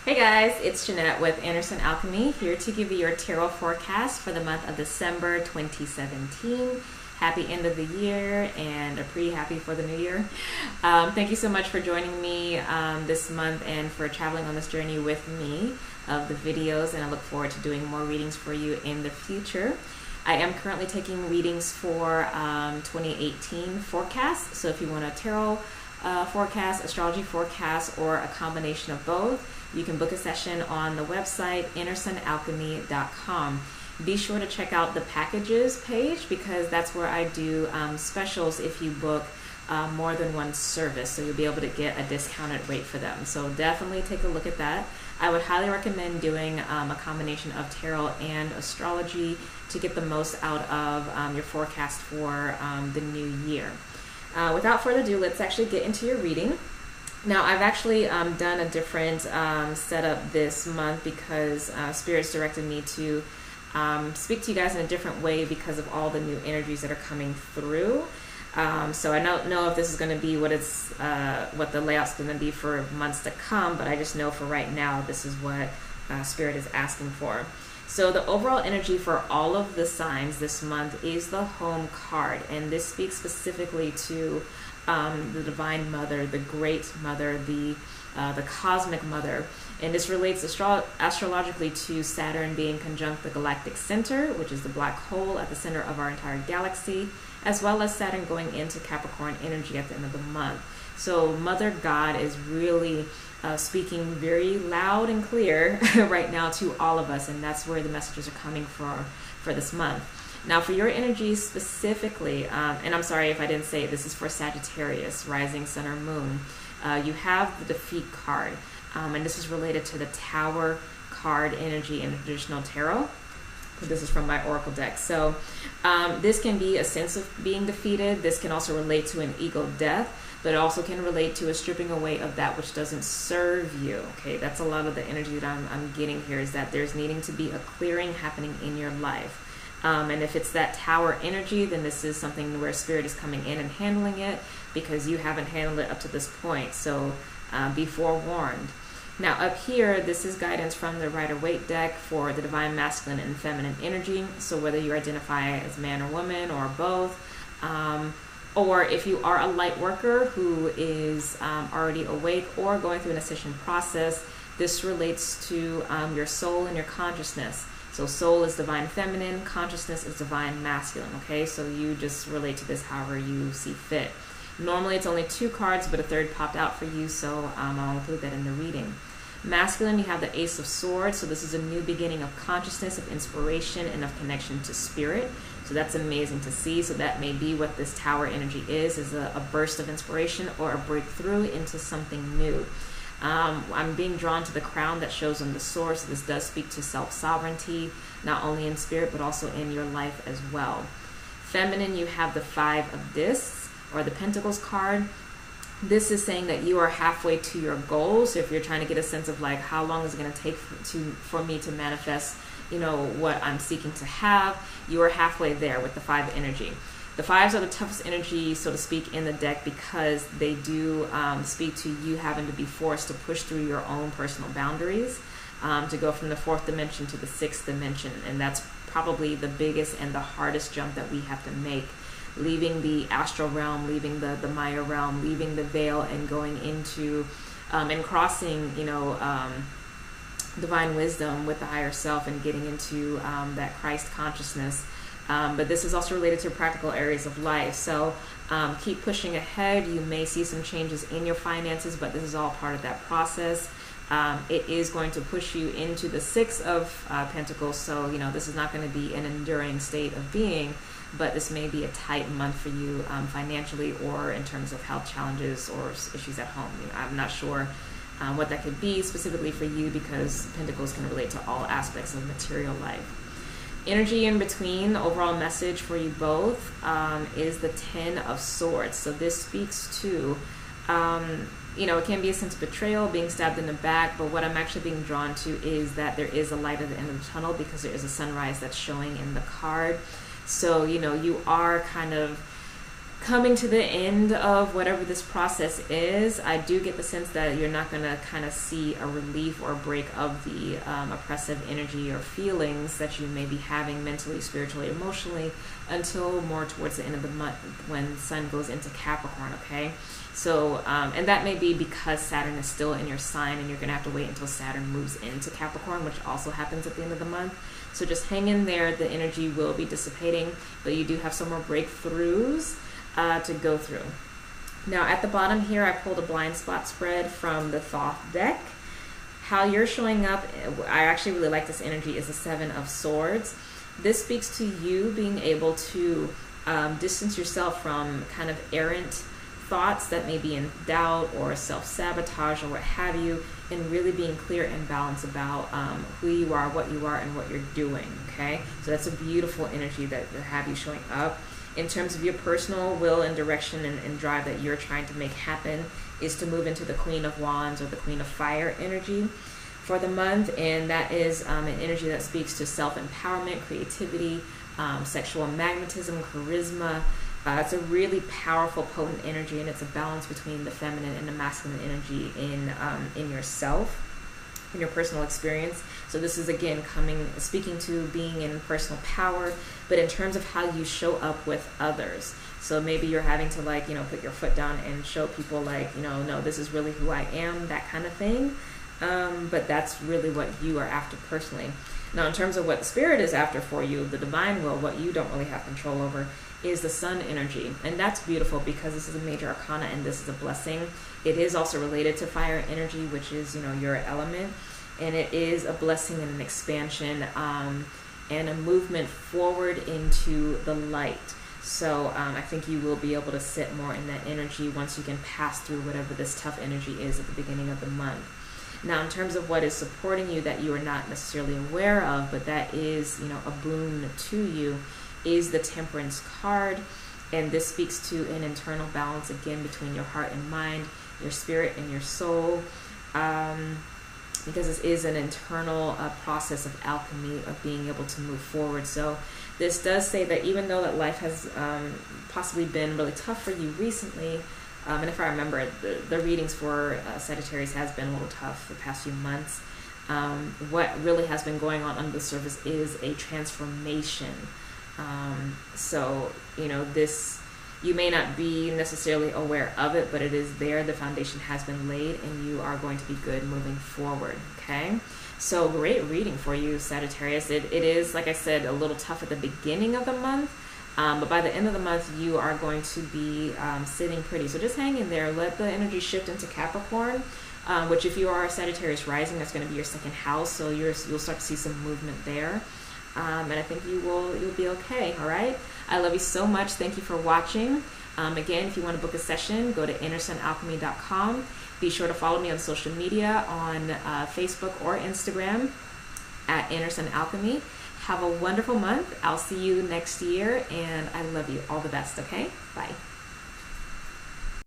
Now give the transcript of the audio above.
Hey guys, it's Jynnette with Anderson Alchemy, here to give you your tarot forecast for the month of December 2017. Happy end of the year and a pretty happy for the new year. Thank you so much for joining me this month and for traveling on this journey with me of the videos, and I look forward to doing more readings for you in the future. I am currently taking readings for 2018 forecasts, so if you want a tarot forecast, astrology forecast, or a combination of both, you can book a session on the website andersonalchemy.com. Be sure to check out the packages page because that's where I do specials if you book more than one service, so you'll be able to get a discounted rate for them. So definitely take a look at that. I would highly recommend doing a combination of tarot and astrology to get the most out of your forecast for the new year. Without further ado, let's actually get into your reading. Now, I've actually done a different setup this month because Spirit's directed me to speak to you guys in a different way because of all the new energies that are coming through. So I don't know if this is going to be what the layout's going to be for months to come, but I just know for right now this is what Spirit is asking for. So the overall energy for all of the signs this month is the Home card, and this speaks specifically to the Divine Mother, the Great Mother, the Cosmic Mother, and this relates astrologically to Saturn being conjunct the Galactic Center, which is the black hole at the center of our entire galaxy, as well as Saturn going into Capricorn energy at the end of the month. So Mother God is really speaking very loud and clear right now to all of us, and that's where the messages are coming for this month. Now, for your energy specifically, and I'm sorry if I didn't say it, this is for Sagittarius, rising, sun, or moon. You have the Defeat card, and this is related to the Tower card energy in the traditional tarot. This is from my Oracle deck. So this can be a sense of being defeated. This can also relate to an ego death, but it also can relate to a stripping away of that which doesn't serve you. Okay, that's a lot of the energy that I'm getting here, is that there's needing to be a clearing happening in your life. And if it's that Tower energy, then this is something where Spirit is coming in and handling it because you haven't handled it up to this point. So be forewarned. Now up here, this is guidance from the Rider-Waite deck for the Divine Masculine and Feminine energy. So whether you identify as man or woman or both, or if you are a light worker who is already awake or going through an ascension process, this relates to your soul and your consciousness. So soul is divine feminine, consciousness is divine masculine, okay? So you just relate to this however you see fit. Normally it's only 2 cards, but a third popped out for you, so I'll include that in the reading. Masculine, you have the Ace of Swords, so this is a new beginning of consciousness, of inspiration, and of connection to Spirit. So that's amazing to see. So that may be what this Tower energy is a burst of inspiration or a breakthrough into something new. I'm being drawn to the crown that shows on the sword, so this does speak to self-sovereignty, not only in spirit, but also in your life as well. Feminine, you have the 5 of Discs, or the Pentacles card. This is saying that you are halfway to your goals. So if you're trying to get a sense of like how long is it going to take for me to manifest, you know, what I'm seeking to have, you are halfway there with the 5 energy. The 5s are the toughest energy, so to speak, in the deck because they do speak to you having to be forced to push through your own personal boundaries to go from the 4th dimension to the 6th dimension. And that's probably the biggest and the hardest jump that we have to make. Leaving the astral realm, leaving the Maya realm, leaving the veil and going into and crossing, you know, divine wisdom with the higher self and getting into that Christ consciousness. But this is also related to practical areas of life. So keep pushing ahead. You may see some changes in your finances, but this is all part of that process. It is going to push you into the 6 of Pentacles. So, you know, this is not going to be an enduring state of being, but this may be a tight month for you financially or in terms of health challenges or issues at home. You know, I'm not sure what that could be specifically for you because Pentacles can relate to all aspects of material life. Energy in between, the overall message for you both is the 10 of Swords. So this speaks to, you know, it can be a sense of betrayal, being stabbed in the back, but what I'm actually being drawn to is that there is a light at the end of the tunnel because there is a sunrise that's showing in the card. So, you know, you are kind of coming to the end of whatever this process is, I do get the sense that you're not going to kind of see a relief or break of the oppressive energy or feelings that you may be having mentally, spiritually, emotionally until more towards the end of the month when Sun goes into Capricorn, okay? So, and that may be because Saturn is still in your sign and you're going to have to wait until Saturn moves into Capricorn, which also happens at the end of the month. So just hang in there. The energy will be dissipating, but you do have some more breakthroughs to go through. Now at the bottom here, I pulled a blind spot spread from the Thoth deck. How you're showing up, I actually really like this energy, is the Seven of Swords. This speaks to you being able to distance yourself from kind of errant thoughts that may be in doubt or self-sabotage or what have you, and really being clear and balanced about who you are, what you are, and what you're doing, okay? So that's a beautiful energy that have you showing up. In terms of your personal will and direction and drive that you're trying to make happen is to move into the Queen of Wands or the Queen of Fire energy for the month, and that is an energy that speaks to self-empowerment, creativity, sexual magnetism, charisma. It's a really powerful, potent energy, and it's a balance between the feminine and the masculine energy in yourself, in your personal experience. So this is again speaking to being in personal power, but in terms of how you show up with others. So maybe you're having to put your foot down and show people no, this is really who I am, that kind of thing. But that's really what you are after personally. Now, in terms of what the spirit is after for you, the divine will, what you don't really have control over, is the sun energy. And that's beautiful because this is a major arcana and this is a blessing. It is also related to fire energy, which is, your element. And it is a blessing and an expansion and a movement forward into the light. So I think you will be able to sit more in that energy once you can pass through whatever this tough energy is at the beginning of the month. Now, in terms of what is supporting you that you are not necessarily aware of, but that is, a boon to you, is the Temperance card. And this speaks to an internal balance, again, between your heart and mind, your spirit and your soul, because this is an internal process of alchemy, of being able to move forward. So this does say that even though that life has possibly been really tough for you recently, and if I remember, the readings for Sagittarius has been a little tough the past few months. What really has been going on under the surface is a transformation. So, this, you may not be necessarily aware of it, but it is there. The foundation has been laid and you are going to be good moving forward. Okay. So great reading for you, Sagittarius. It is, like I said, a little tough at the beginning of the month. But by the end of the month, you are going to be sitting pretty. So just hang in there. Let the energy shift into Capricorn, which if you are a Sagittarius rising, that's going to be your second house. So you'll start to see some movement there. And I think you'll be okay. All right. I love you so much. Thank you for watching. Again, if you want to book a session, go to innersunalchemy.com. Be sure to follow me on social media on Facebook or Instagram at innersunalchemy. Have a wonderful month. I'll see you next year, and I love you. All the best, okay? Bye.